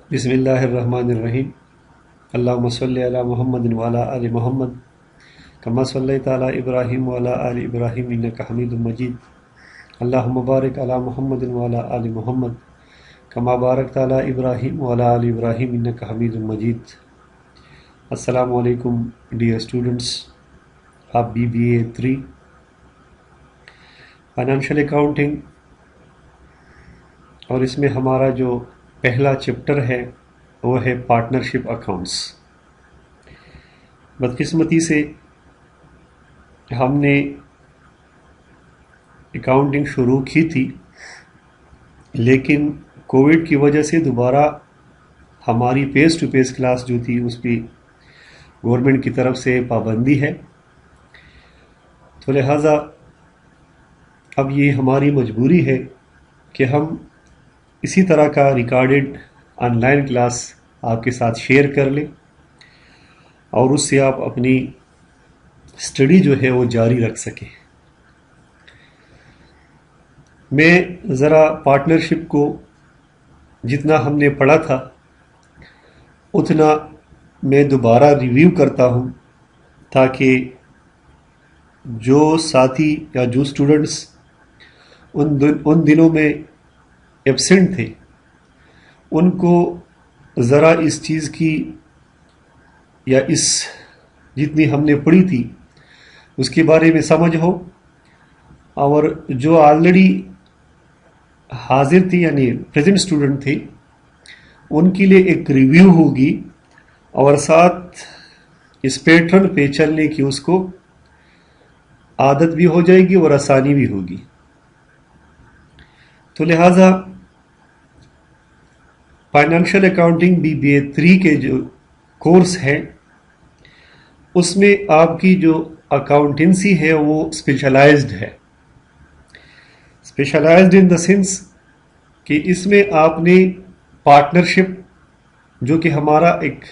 بسم اللہ الرحمن الرحیم۔ اللہم صلی علی محمد وعلی آل محمد کما صلیت علی ابراہیم وعلی آل ابراہیم انک حمید مجید۔ اللہم بارک علی محمد وعلی آل محمد کما بارکت علی ابراہیم وعلی آل ابراہیم انک حمید مجید۔ السلام علیکم dear students of BBA 3 financial accounting, اور اس میں ہمارا جو پہلا چیپٹر ہے وہ ہے پارٹنرشپ اکاؤنٹس۔ بدقسمتی سے ہم نے اکاؤنٹنگ شروع کی تھی، لیکن کووڈ کی وجہ سے دوبارہ ہماری فیس ٹو فیس کلاس جو تھی اس پہ گورنمنٹ کی طرف سے پابندی ہے، تو لہٰذا اب یہ ہماری مجبوری ہے کہ ہم اسی طرح کا ریکارڈڈ آن لائن کلاس آپ کے ساتھ شیئر کر لیں، اور اس سے آپ اپنی اسٹڈی جو ہے وہ جاری رکھ سکیں۔ میں ذرا پارٹنرشپ کو جتنا ہم نے پڑھا تھا اتنا میں دوبارہ ریویو کرتا ہوں، تاکہ جو ساتھی یا جو اسٹوڈنٹس ان دنوں میں ایبسنٹ تھے ان کو ذرا اس چیز کی یا اس جتنی ہم نے پڑھی تھی اس کے بارے میں سمجھ ہو، اور جو آلریڈی حاضر تھی یعنی پریزنٹ اسٹوڈنٹ تھے ان کے لیے ایک ریویو ہوگی، اور ساتھ اس پیٹرن پہ چلنے کی اس کو عادت بھی ہو جائے گی اور آسانی بھی ہوگی۔ تو لہٰذا فائنینشیل اکاؤنٹنگ BBA 3 کے جو کورس ہے اس میں آپ کی جو اکاؤنٹنسی ہے وہ اسپیشلائزڈ ہے۔ اسپیشلائزڈ ان دا سینس کہ اس میں آپ نے پارٹنرشپ جو کہ ہمارا ایک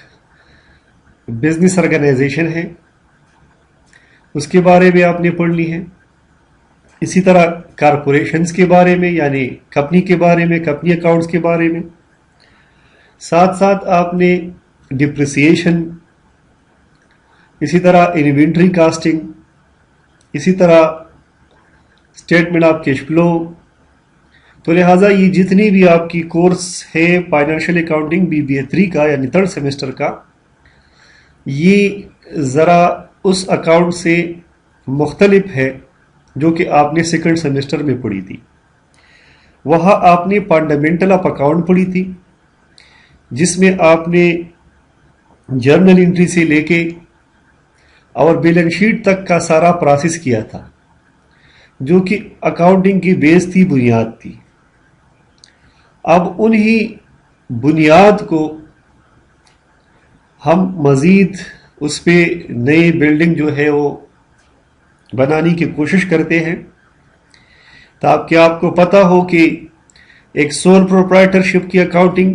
بزنس آرگنائزیشن ہے اس کے بارے میں آپ نے پڑھ لی ہے، اسی طرح کارپوریشنز کے بارے میں یعنی کمپنی کے بارے میں، کمپنی اکاؤنٹس کے بارے میں، ساتھ ساتھ آپ نے ڈپریسیشن، اسی طرح انوینٹری کاسٹنگ، اسی طرح اسٹیٹمنٹ آف کیش فلو۔ تو لہٰذا یہ جتنی بھی آپ کی کورس ہے فائنینشیل اکاؤنٹنگ BBA 3 کا یعنی 3rd سیمسٹر کا، یہ ذرا اس اکاؤنٹ سے مختلف ہے جو کہ آپ نے 2nd سیمسٹر میں پڑھی تھی۔ وہاں آپ نے فنڈامنٹل آف اکاؤنٹ پڑھی تھی، جس میں آپ نے جرنل انٹری سے لے کے اور بیلنس شیٹ تک کا سارا پروسیس کیا تھا، جو کہ اکاؤنٹنگ کی بیس تھی، بنیاد تھی۔ اب انہی بنیاد کو ہم مزید اس پہ نئی بلڈنگ جو ہے وہ بنانے کی کوشش کرتے ہیں، تاکہ آپ کو پتہ ہو کہ ایک سول پروپرائٹرشپ کی اکاؤنٹنگ،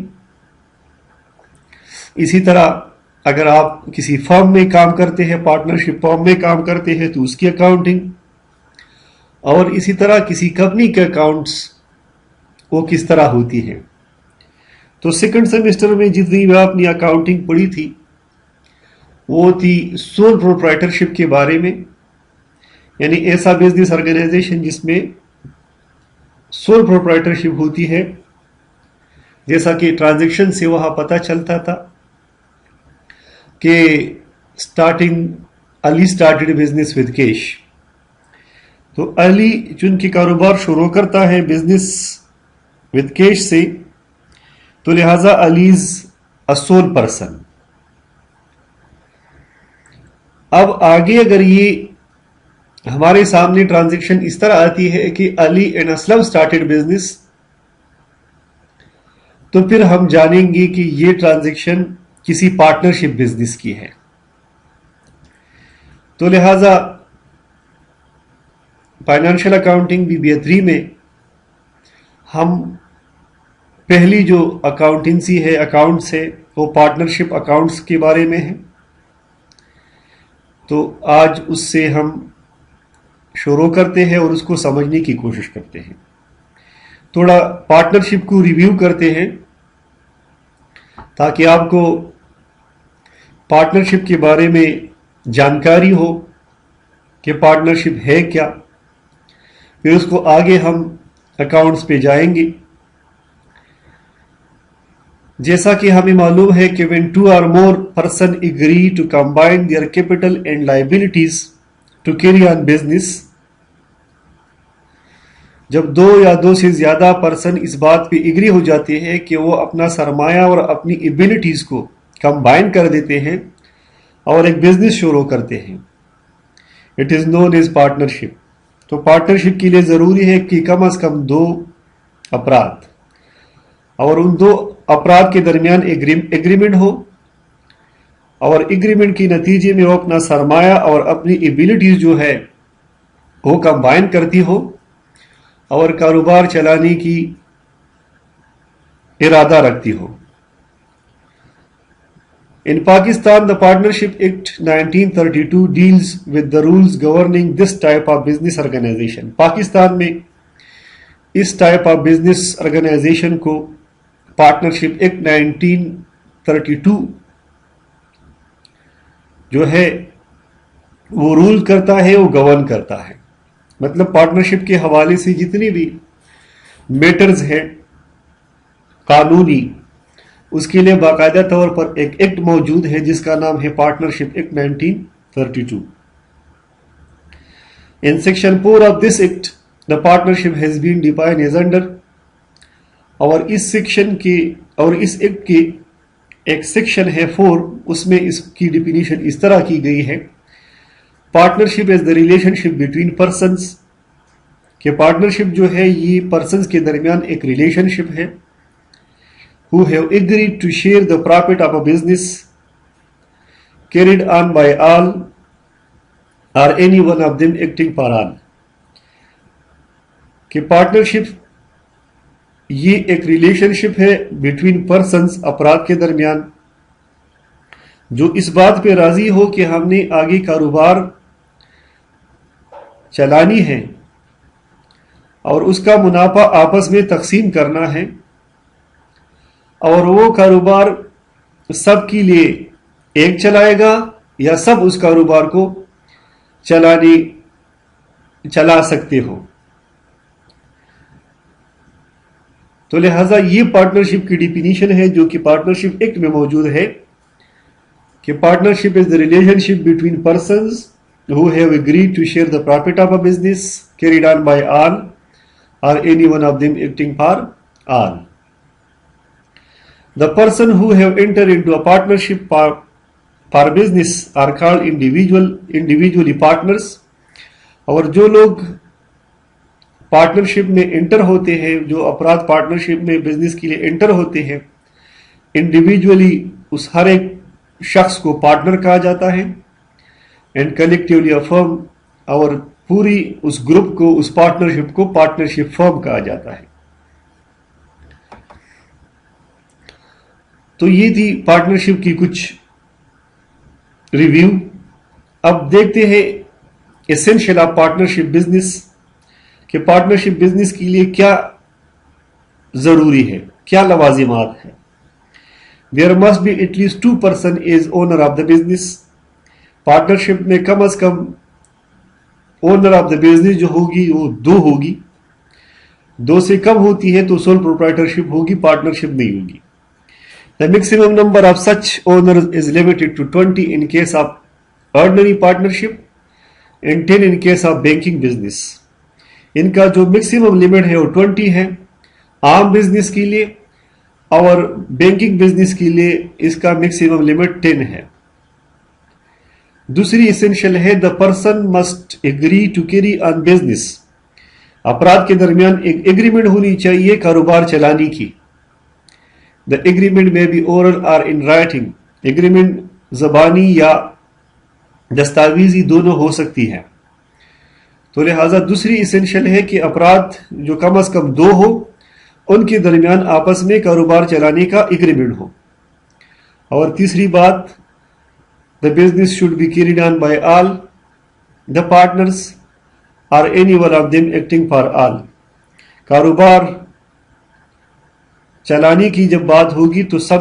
اسی طرح اگر آپ کسی فرم میں کام کرتے ہیں، پارٹنرشپ فرم میں کام کرتے ہیں تو اس کی اکاؤنٹنگ، اور اسی طرح کسی کمپنی کے اکاؤنٹس وہ کس طرح ہوتی ہیں۔ تو 2nd سیمسٹر میں جتنی بھی آپ نے اکاؤنٹنگ پڑھی تھی وہ تھی سول پروپرائٹرشپ کے بارے میں، یعنی ایسا بزنس آرگنائزیشن جس میں سول پروپرائٹرشپ ہوتی ہے، جیسا کہ ٹرانزیکشن سے وہاں پتہ چلتا تھا کہ علی اسٹارٹڈ بزنس ود کیش۔ تو علی چونکہ کاروبار شروع کرتا ہے بزنس ود کیش سے، تو لہٰذا علی از اے سول پرسن۔ اب آگے اگر یہ ہمارے سامنے ٹرانزیکشن اس طرح آتی ہے کہ علی اینڈ اسلم اسٹارٹڈ بزنس، تو پھر ہم جانیں گے کہ یہ ٹرانزیکشن کسی پارٹنرشپ بزنس کی ہے۔ تو لہٰذا فائنینشیل اکاؤنٹنگ BBA 3 میں ہم پہلی جو اکاؤنٹنسی ہے، اکاؤنٹس ہے، وہ پارٹنرشپ اکاؤنٹس کے بارے میں ہے۔ تو آج اس سے ہم شروع کرتے ہیں اور اس کو سمجھنے کی کوشش کرتے ہیں۔ تھوڑا پارٹنرشپ کو ریویو کرتے ہیں تاکہ آپ کو پارٹنرشپ کے بارے میں جانکاری ہو کہ پارٹنرشپ ہے کیا. پھر اس کو آگے ہم اکاؤنٹس پہ جائیں گے. جیسا کہ ہمیں معلوم ہے کہ when two or more person agree to combine their capital and liabilities to carry on business, جب دو یا دو سے زیادہ پرسن اس بات پہ اگری ہو جاتے ہیں کہ وہ اپنا سرمایہ اور اپنی ایبلٹیز کو کمبائن کر دیتے ہیں اور ایک بزنس شروع کرتے ہیں, it is known as partnership. تو پارٹنرشپ کے لیے ضروری ہے کہ کم از کم دو افراد اور ان دو افراد کے درمیان ایگریمنٹ ہو, اور ایگریمنٹ کے نتیجے میں وہ اپنا سرمایہ اور اپنی ایبلٹیز جو ہے وہ کمبائن کرتی ہو اور کاروبار چلانے کی ارادہ رکھتی ہو. In Pakistan, the Partnership Act 1932 deals with the rules governing this type of business organization. Pakistan میں اس ٹائپ آف بزنس آرگنائزیشن کو پارٹنرشپ ایکٹ 1932 جو ہے وہ رول کرتا ہے, وہ گورن کرتا ہے. مطلب پارٹنرشپ کے حوالے سے جتنی بھی میٹرز ہیں قانونی, اس کے لیے باقاعدہ طور پر ایک ایکٹ موجود ہے جس کا نام ہے partnership act 1932. In section 4 of this act, the partnership has been defined as under, اور اس سیکشن کے اور اس ایکٹ کے ایک سیکشن ہے 4, اس میں اس کی ڈیفینیشن اس طرح کی گئی ہے, partnership is the relationship between persons, کہ پارٹنرشپ جو ہے یہ پرسنس کے درمیان ایک ریلیشن شپ ہے, who have agreed to share the profit of a business carried on by all or any one of them acting for all. کہ partnership یہ ایک ریلیشن شپ ہے بٹوین پرسنس, افراد کے درمیان, جو اس بات پہ راضی ہو کہ ہم نے آگے کاروبار چلانی ہے اور اس کا منافع آپس میں تقسیم کرنا ہے, اور وہ کاروبار سب کے لیے ایک چلائے گا یا سب اس کاروبار کو چلا سکتے ہو. تو لہذا یہ پارٹنرشپ کی ڈیفینیشن ہے جو کہ پارٹنرشپ ایکٹ میں موجود ہے کہ partnership is the relationship between persons who have agreed to share the profit of a business carried on by all or any one of them acting for all. The person who have entered into a partnership for business are called individually partners. اور جو لوگ partnership میں inter ہوتے ہیں, جو افراد partnership میں business کے لیے انٹر ہوتے ہیں, انڈیویجولی اس ہر ایک شخص کو پارٹنر کہا جاتا ہے, اینڈ کلیکٹیولی فرم, اور پوری اس گروپ کو, اس پارٹنرشپ کو پارٹنرشپ فرم کہا جاتا ہے. تو یہ تھی پارٹنرشپ کی کچھ ریویو. اب دیکھتے ہیں ایسنشل آف پارٹنرشپ بزنس, کہ پارٹنرشپ بزنس کے لیے کیا ضروری ہے, کیا لوازمات ہیں. There must be at least 2 persons as owner of the business. Partnership میں کم از کم اونر آف دا بزنس جو ہوگی وہ 2 ہوگی, 2 سے کم ہوتی ہے تو سول پروپرائٹرشپ ہوگی, پارٹنرشپ نہیں ہوگی. The maximum number of such owners is limited to 20 in case of ordinary partnership and 10 in case of banking business. ان کا جو میکسیمم لمٹ ہے وہ 20 ہے عام بزنس کے لیے, اور بینکنگ بزنس کے لیے اس کا میکسیمم لمٹ 10 ہے. دوسری اسینشل ہے the person must agree to carry on business. افراد کے درمیان ایک ایگریمنٹ ہونی چاہیے کاروبار چلانے کی. The agreement may be oral or in writing. Agreement زبانی یا دستاویزی دونوں ہو سکتی ہے. تو لہٰذا دوسری اسینشل ہے کہ افراد جو کم از کم 2 ہو, ان کے درمیان آپس میں کاروبار چلانے کا ایگریمنٹ ہو. اور تیسری بات, the business should be carried on by all the partners or any one of them acting for all. کاروبار چلانے کی جب بات ہوگی تو سب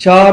4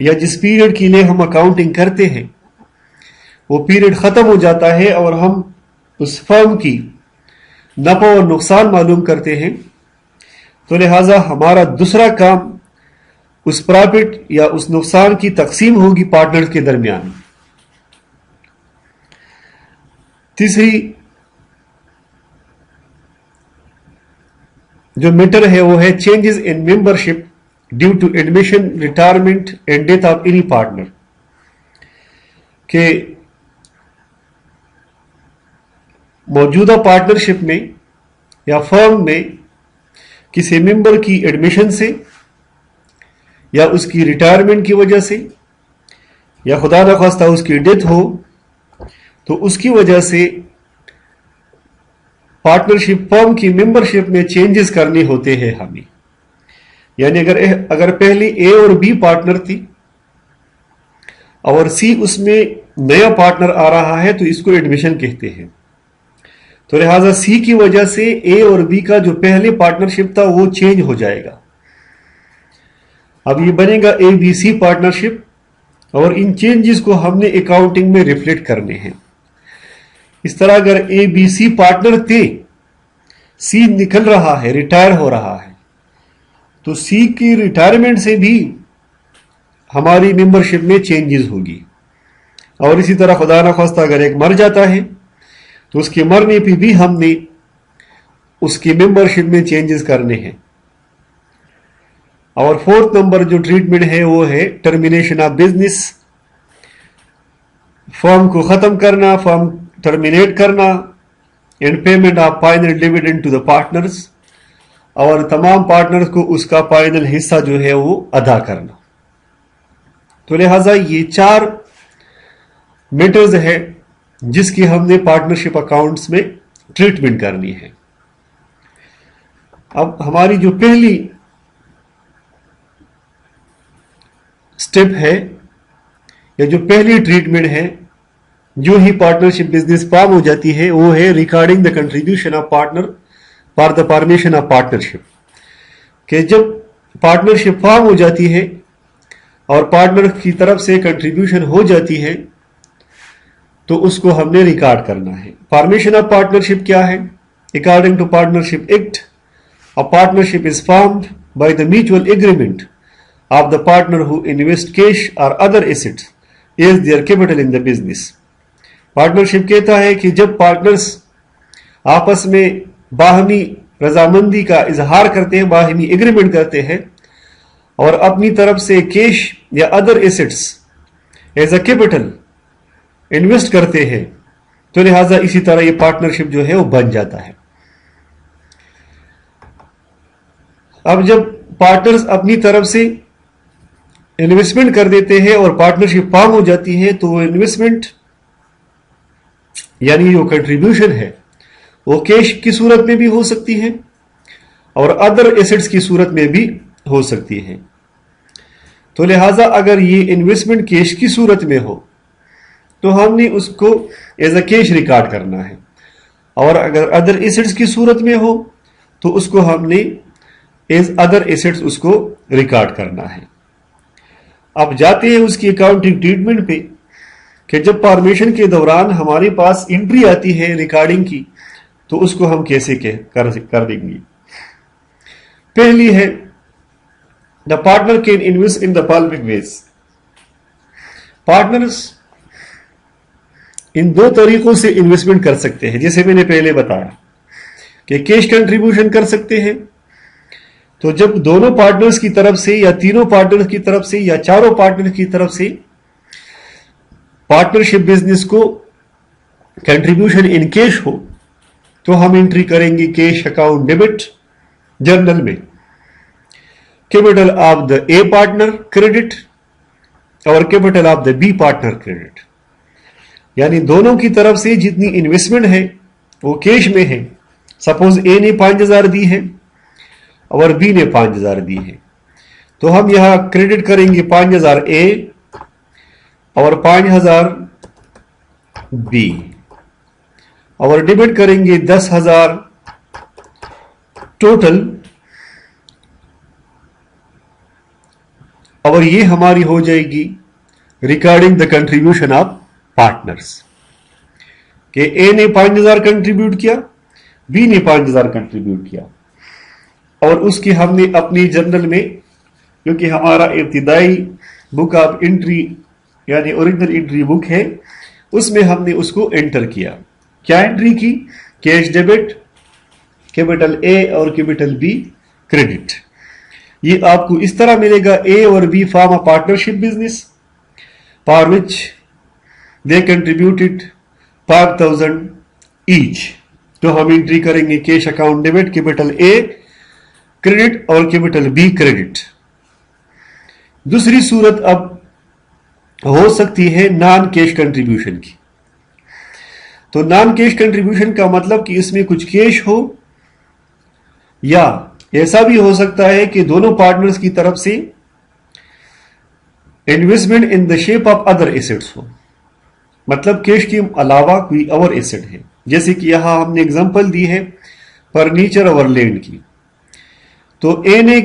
یا جس پیریڈ کے لیے ہم اکاؤنٹنگ کرتے ہیں وہ پیریڈ ختم ہو جاتا ہے اور ہم اس فرم کی نفع اور نقصان معلوم کرتے ہیں، تو لہٰذا ہمارا دوسرا کام اس پرافٹ یا اس نقصان کی تقسیم ہوگی پارٹنرز کے درمیان۔ تیسری جو میٹر ہے وہ ہے changes in membership due to admission, retirement and death of any partner, کہ موجودہ پارٹنرشپ میں یا فرم میں کسی ممبر کی ایڈمیشن سے یا اس کی ریٹائرمنٹ کی وجہ سے یا خدا نخواستہ اس کی ڈیتھ ہو تو اس کی وجہ سے پارٹنرشپ فرم کی ممبرشپ میں چینجز کرنے ہوتے ہیں ہمیں۔ یعنی اگر پہلے اے اور بی پارٹنر تھی اور سی اس میں نیا پارٹنر آ رہا ہے تو اس کو ایڈمیشن کہتے ہیں، تو لہٰذا سی کی وجہ سے اے اور بی کا جو پہلے پارٹنرشپ تھا وہ چینج ہو جائے گا۔ اب یہ بنے گا اے بی سی پارٹنرشپ، اور ان چینجز کو ہم نے اکاؤنٹنگ میں ریفلیکٹ کرنے ہیں۔ اس طرح اگر اے بی سی پارٹنر تھے، سی نکل رہا ہے، ریٹائر ہو رہا ہے، تو سی کی ریٹائرمنٹ سے بھی ہماری ممبرشپ میں چینجز ہوگی، اور اسی طرح خدا نخواستہ اگر ایک مر جاتا ہے تو اس کے مرنے پہ بھی ہم نے اس کی ممبرشپ میں چینجز کرنے ہیں۔ اور فورتھ نمبر جو ٹریٹمنٹ ہے وہ ہے ٹرمینیشن آف بزنس، فرم کو ختم کرنا، فرم ٹرمینیٹ کرنا، and payment of final dividend to the partners, اور تمام پارٹنرز کو اس کا فائنل حصہ جو ہے وہ ادا کرنا۔ تو لہٰذا یہ 4 میٹرز ہے جس کی ہم نے پارٹنرشپ اکاؤنٹس میں ٹریٹمنٹ کرنی ہے۔ اب ہماری جو پہلی سٹیپ ہے یا جو پہلی ٹریٹمنٹ ہے جو ہی پارٹنرشپ بزنس فارم ہو جاتی ہے وہ ہے recording the contribution of partner for the formation of partnership, کہ جب پارٹنرشپ فارم ہو جاتی ہے اور پارٹنر کی طرف سے کنٹریبیوشن ہو جاتی ہے تو اس کو ہم نے ریکارڈ کرنا ہے۔ فارمیشن آف پارٹنرشپ کیا ہے؟ According to partnership act, a partnership is formed by the mutual agreement of the partner who invest cash or other assets as their capital in the business۔ Partnership کہتا ہے کہ جب partners آپس میں باہمی رضامندی کا اظہار کرتے ہیں، باہمی ایگریمنٹ کرتے ہیں اور اپنی طرف سے کیش یا other assets as A capital invest کرتے ہیں، تو لہٰذا اسی طرح یہ پارٹنرشپ جو ہے وہ بن جاتا ہے۔ اب جب پارٹنرز اپنی طرف سے انویسٹمنٹ کر دیتے ہیں اور پارٹنرشپ فارم ہو جاتی ہے تو وہ انویسٹمنٹ یعنی جو کنٹریبیوشن ہے وہ کیش کی صورت میں بھی ہو سکتی ہے اور ادر ایسٹس کی صورت میں بھی ہو سکتی ہے۔ تو لہٰذا اگر یہ انویسٹمنٹ کیش کی صورت میں ہو تو ہم نے اس کو ایز اے کیش ریکارڈ کرنا ہے، اور اگر ادر ایسٹس کی صورت میں ہو تو اس کو ہم نے ایز ادر ایسٹس اس کو ریکارڈ کرنا ہے۔ اب جاتے ہیں اس کی اکاؤنٹنگ ٹریٹمنٹ پہ کہ جب فارمیشن کے دوران ہمارے پاس انٹری آتی ہے ریکارڈنگ کی تو اس کو ہم کیسے کر دیں گے۔ پہلی ہے the partner can invest in the following ways. Partners ان 2 طریقوں سے انویسٹمنٹ کر سکتے ہیں، جیسے میں نے پہلے بتایا کہ کیش کنٹریبیوشن کر سکتے ہیں۔ تو جب دونوں پارٹنرز کی طرف سے یا تینوں پارٹنرز کی طرف سے یا چاروں پارٹنر کی طرف سے پارٹنرشپ بزنس کو کنٹریبیوشن ان کیش ہو تو ہم انٹری کریں گے کیش اکاؤنٹ ڈیبٹ جرنل میں، capital of the A partner credit اور capital of the B partner credit, یعنی دونوں کی طرف سے جتنی انویسٹمنٹ ہے وہ کیش میں ہے۔ سپوز اے نے 5000 دی ہے اور بی نے 5000 دی ہے، تو ہم یہاں کریڈٹ کریں گے 5000 اے اور 5000 بی، اور ڈیبٹ کریں گے 10,000 ٹوٹل اور یہ ہماری ہو جائے گی recording the contribution of partners کہ اے نے 5,000 کنٹریبیوٹ کیا, بی نے 5,000 کنٹریبیوٹ کیا, اور اس کی ہم نے اپنی جرنل میں, کیونکہ ہمارا ابتدائی بک آف انٹری یعنی اوریجنل انٹری بک ہے, اس میں ہم نے اس کو انٹر کیا. کیا انٹری کی؟ کیش ڈیبٹ, کیپٹل اے اور کیپٹل بی کریڈٹ. یہ آپ کو اس طرح ملے گا, اے اور B form A partnership business for which they contributed 5,000 each. تو ہم انٹری کریں گے cash account debit, capital A credit اور کیپٹل بی کریڈٹ. دوسری صورت اب ہو سکتی ہے نان کیش کنٹریبیوشن کی. تو نان کیش کنٹریبیوشن کا مطلب کہ اس میں کچھ کیش ہو, یا ایسا بھی ہو سکتا ہے کہ دونوں پارٹنرز کی طرف سے investment in the shape of other assets ہو, مطلب کیش کے علاوہ کوئی اور ایسٹ ہے. جیسے کہ یہاں ہم نے اگزامپل دی ہے فرنیچر اور لینڈ کی. تو اے نے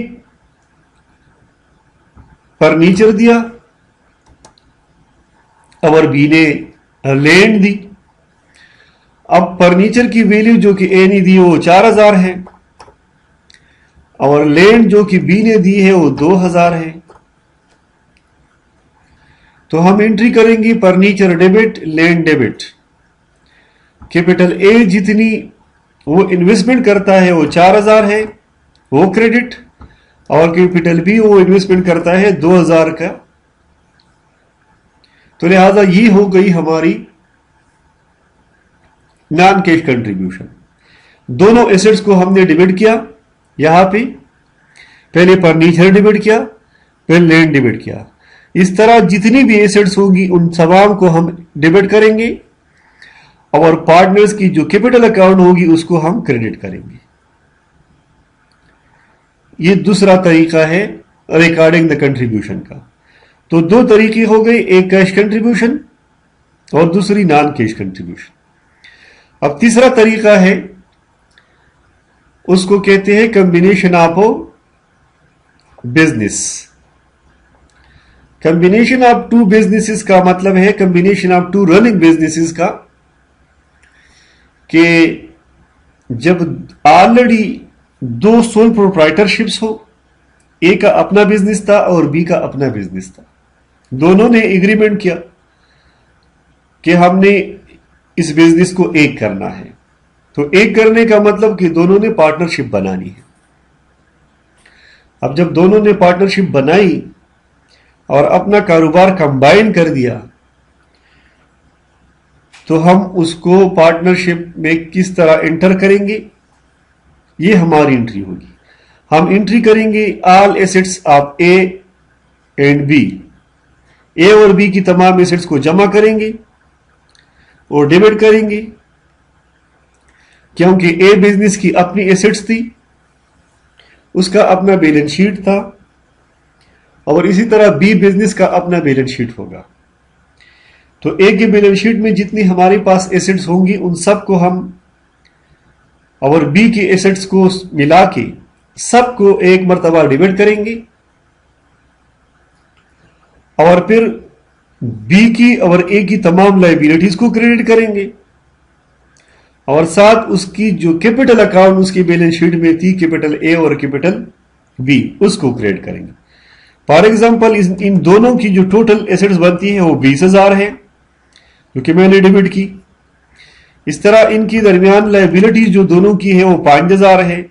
فرنیچر دیا اور بی نے لینڈ دی. اب فرنیچر کی ویلیو جو کہ اے نے دی وہ 4,000 ہے, اور لینڈ جو کہ بی نے دی ہے وہ 2,000 ہے. تو ہم انٹری کریں گے furniture debit, land debit. Capital A جتنی وہ انویسٹمنٹ کرتا ہے وہ 4,000 ہے, وہ کریڈٹ, اور کیپٹل بی وہ انویسٹمنٹ کرتا ہے 2,000 کا. تو لہذا یہ ہو گئی ہماری نان کیش کنٹریبیوشن. دونوں ایسٹس کو ہم نے ڈیبٹ کیا, یہاں پہ پہلے فرنیچر ڈیبٹ کیا, پھر لینڈ ڈیبٹ کیا. اس طرح جتنی بھی ایسٹس ہوگی ان تمام کو ہم ڈیبٹ کریں گے, اور پارٹنرز کی جو کیپٹل اکاؤنٹ ہوگی اس کو ہم کریڈٹ کریں گے. یہ دوسرا طریقہ ہے ریکارڈنگ دا کنٹریبیوشن کا. تو دو طریقے ہو گئے, ایک کیش کنٹریبیوشن اور دوسری نان کیش کنٹریبیوشن. اب تیسرا طریقہ ہے, اس کو کہتے ہیں combination of business. Combination of two businesses کا مطلب ہے combination of two running businesses کا, کہ جب آلریڈی دو سول پروپرائٹرشپس ہو, اے کا اپنا بزنس تھا اور بی کا اپنا بزنس تھا, دونوں نے ایگریمنٹ کیا کہ ہم نے اس بزنس کو ایک کرنا ہے. تو ایک کرنے کا مطلب کہ دونوں نے پارٹنرشپ بنانی ہے. اب جب دونوں نے پارٹنرشپ بنائی اور اپنا کاروبار کمبائن کر دیا, تو ہم اس کو پارٹنرشپ میں کس طرح انٹر کریں گے, یہ ہماری انٹری ہوگی. ہم انٹری کریں گے all assets of A and B. A اور بی کی تمام ایسٹس کو جمع کریں گے اور ڈیبٹ کریں گے, کیونکہ اے بزنس کی اپنی ایسٹس تھی, اس کا اپنا بیلنس شیٹ تھا, اور اسی طرح بی بزنس کا اپنا بیلنس شیٹ ہوگا. تو اے کے بیلنس شیٹ میں جتنی ہمارے پاس ایسٹس ہوں گی ان سب کو ہم اور بی کے ایسٹس کو ملا کے سب کو ایک مرتبہ ڈیبٹ کریں گے, اور پھر بی کی اور اے کی تمام لائبلٹیز کو کریڈٹ کریں گے, اور ساتھ اس کی جو کیپٹل اکاؤنٹ اس کی بیلنس شیٹ میں تھی کیپٹل اے اور کیپٹل بی, اس کو کریڈٹ کریں گے. فار ایگزامپل ان دونوں کی جو ٹوٹل ایسٹس بنتی ہیں وہ 20,000 ہے جو کہ میں نے ڈیبٹ کی. اس طرح ان کی درمیان لائبلٹی جو دونوں کی ہے وہ 5,000 ہے,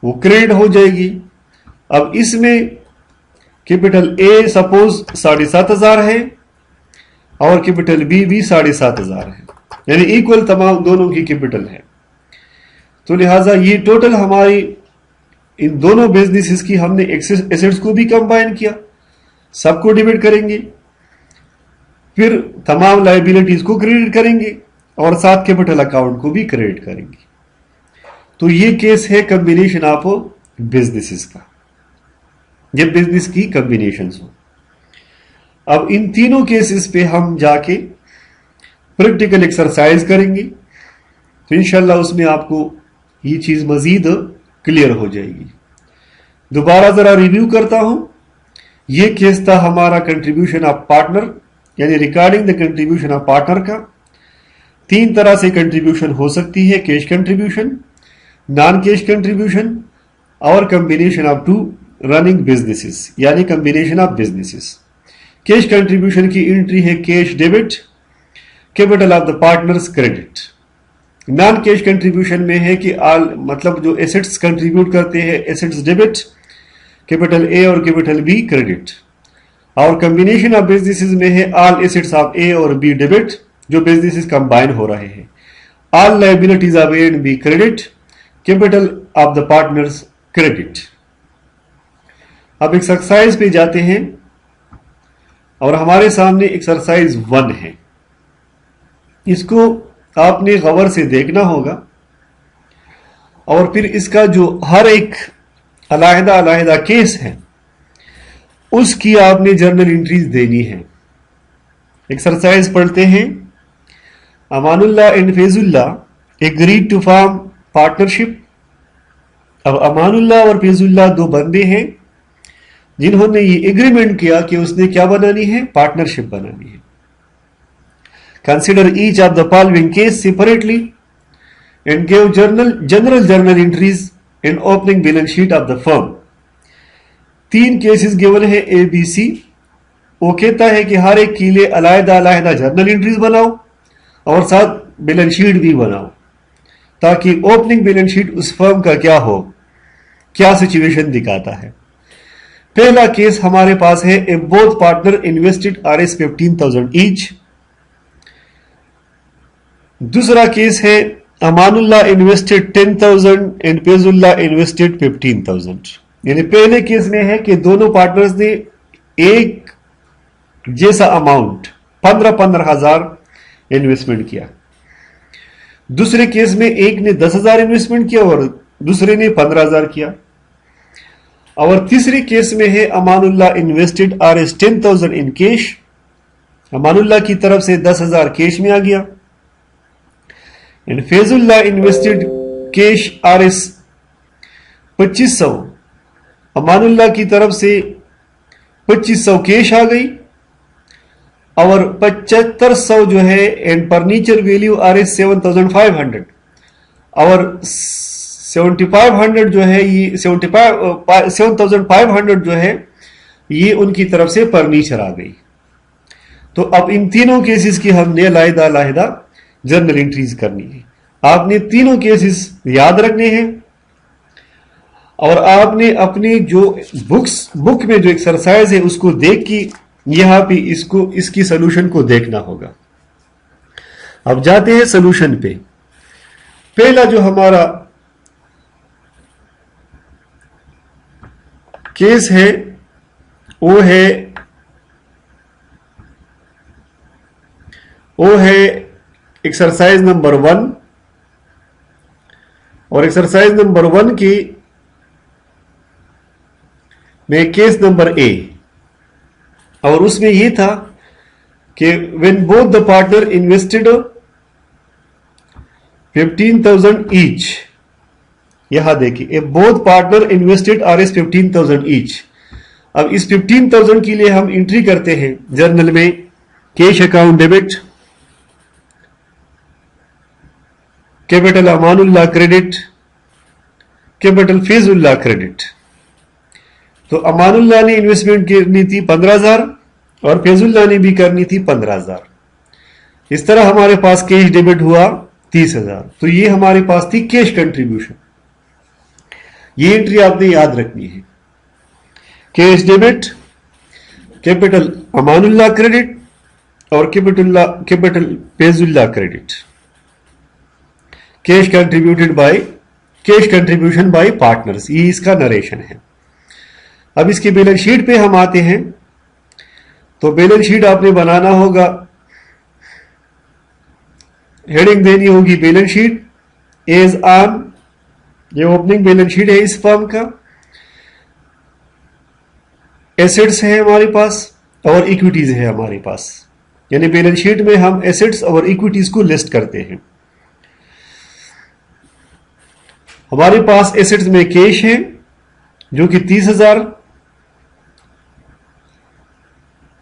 وہ کریڈٹ ہو جائے گی. اب اس میں کیپٹل اے سپوز 7,500 ہے اور کیپٹل بی بھی 7,500 ہے, یعنی ایکول تمام دونوں کی کیپٹل ہے. تو لہٰذا یہ ٹوٹل ہماری ان دونوں بزنسز کی ہم نے ایسٹس کو بھی کمبائن کیا, سب کو ڈیبٹ کریں گے, پھر تمام لائبلٹیز کو کریڈٹ کریں گے, اور ساتھ کیپٹل اکاؤنٹ کو بھی کریڈٹ کریں گے. تو یہ کیس ہے کمبینیشن آف بزنسز کا, جب بزنس کی کمبینیشنز ہو. اب ان تینوں کیسز پہ ہم جا کے پریکٹیکل ایکسرسائز کریں گے, تو انشاءاللہ اس میں آپ کو یہ چیز مزید کلیئر ہو جائے گی. دوبارہ ذرا ریویو کرتا ہوں. یہ کیس تھا ہمارا کنٹریبیوشن آف پارٹنر، یعنی recording the contribution of partner کا. 3 طرح سے کنٹریبیوشن ہو سکتی ہے: cash contribution, non cash contribution اور کمبینیشن آف 2 رننگ بزنسز، یعنی combination of businesses. Cash contribution کی انٹری ہے cash debit, capital of the partners credit. Non cash contribution میں ہے کہ مطلب جو ایسٹس کنٹریبیوٹ کرتے ہیں، ایسٹس ڈیبٹ، کیپٹل اے اور کیپٹل بی کریڈٹ. اور کمبینیشن آف بزنسز میں ہے آل ایسٹس آف اے اور بی ڈیبٹ، جو بزنسز کمبائن ہو رہے ہیں. All liabilities of A and B credit, capital of the partners credit. اب ایکسرسائز پہ جاتے ہیں اور ہمارے سامنے ایکسرسائز 1 ہے. اس کو آپ نے غور سے دیکھنا ہوگا اور پھر اس کا جو ہر ایک علیحدہ علیحدہ کیس ہے اس کی آپ نے جرنل انٹریز دینی ہے. ایکسرسائز پڑھتے ہیں. Amanullah and Faizullah agreed to form partnership. اب امان اللہ اور فیض اللہ 2 بندے ہیں جنہوں نے یہ ایگریمنٹ کیا کہ اس نے کیا بنانی ہے؟ پارٹنرشپ بنانی ہے. Consider each of the following case separately and give general journal entries in opening balance sheet of the firm. 3 cases given ہے اے بی سی. وہ کہتا ہے کہ ہر ایک کے لیے علیحدہ علیحدہ جرنل انٹریز بناؤ اور ساتھ بیلنس شیٹ بھی بناؤ تاکہ اوپننگ بیلنس شیٹ اس فرم کا کیا ہو، کیا سچویشن دکھاتا ہے. پہلا کیس ہمارے پاس ہے a both partner invested Rs 15,000 each. دوسرا کیس ہے Amanullah invested 10,000 and Faizullah invested 15,000. یعنی پہلے کیس میں ہے کہ دونوں پارٹنرز نے ایک جیسا اماؤنٹ 15,000 انویسٹمنٹ کیا. دوسرے کیس میں ایک نے 10,000 انویسٹمنٹ کیا اور دوسرے نے 15,000 کیا. اور تیسری کیس میں ہے امان اللہ انویسٹڈ Rs 10,000 ان کیش. امان اللہ کی طرف سے 10,000 کیش میں آ گیا. فیض اللہ invested cash Rs 2,500. Aman Ullah کی طرف سے 2,500 کیش آ گئی اور 7,500 جو ہے اینڈ فرنیچر ویلیو Rs 7,500 اور 7,500 جو ہے یہ 7,500 جو ہے یہ ان کی طرف سے فرنیچر آ گئی. تو اب ان تینوں کیسز کی ہم نے علیحدہ علیحدہ جرنل انٹریز کرنی ہے. آپ نے تینوں کیسز یاد رکھنے ہیں اور آپ نے اپنی جو بک میں جو ایکسرسائز ہے اس کو دیکھ کے یہاں پہ اس کی سلوشن کو دیکھنا ہوگا. اب جاتے ہیں سلوشن پہ. پہلا جو ہمارا کیس ہے وہ ہے ایکسرسائز نمبر 1 اور ایکسرسائز نمبر 1 کی میں کیس نمبر اے اور اس میں یہ تھا کہ when both the partner invested 15,000 each. یہاں دیکھیے both partner invested Rs 15,000 each. اب اس 15,000 کے لیے ہم انٹری کرتے ہیں جرنل میں cash account debit, capital Aman Ullah credit, capital فیض اللہ کریڈٹ. تو امان اللہ نے انویسٹمنٹ کرنی تھی 15,000 اور فیض اللہ نے بھی کرنی تھی 15,000. اس طرح ہمارے پاس کیش ڈیبٹ ہوا 30,000. تو یہ ہمارے پاس تھی کیش کنٹریبیوشن. یہ انٹری آپ نے یاد رکھنی ہے. Cash debit, capital Aman Ullah credit اور capital Faiz Allah credit. Cash contribution by partners, یہ اس کا نریشن ہے. اب اس کی بیلنس شیٹ پہ ہم آتے ہیں. تو بیلنس شیٹ آپ نے بنانا ہوگا. ہیڈنگ دینی ہوگی بیلنس شیٹ ایز آن. یہ اوپننگ بیلنس شیٹ ہے اس فرم کا. ایسٹس ہیں ہمارے پاس اور ایکویٹیز ہے ہمارے پاس. یعنی بیلنس شیٹ میں ہم ایسٹس اور ایکویٹیز کو لسٹ کرتے ہیں. ہمارے پاس ایسٹس میں کیش ہے جو کہ 30,000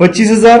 25,000,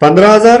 15,000,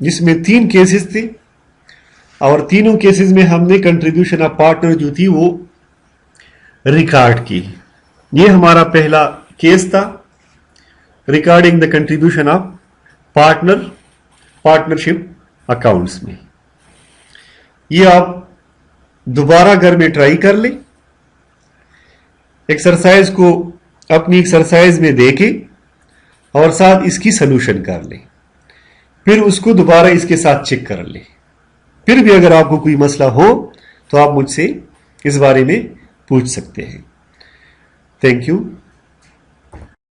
جس میں 3 کیسز تھے اور تینوں کیسز میں ہم نے کنٹریبیوشن آف پارٹنر جو تھی وہ ریکارڈ کی. یہ ہمارا پہلا کیس تھا، recording the contribution of partnership accounts میں. یہ آپ دوبارہ گھر میں ٹرائی کر لیں، ایکسرسائز کو اپنی ایکسرسائز میں دیکھیں اور ساتھ اس کی سلوشن کر لیں، پھر اس کو دوبارہ اس کے ساتھ چیک کر لیں. پھر بھی اگر آپ کو کوئی مسئلہ ہو تو آپ مجھ سے اس بارے میں پوچھ سکتے ہیں. Thank you.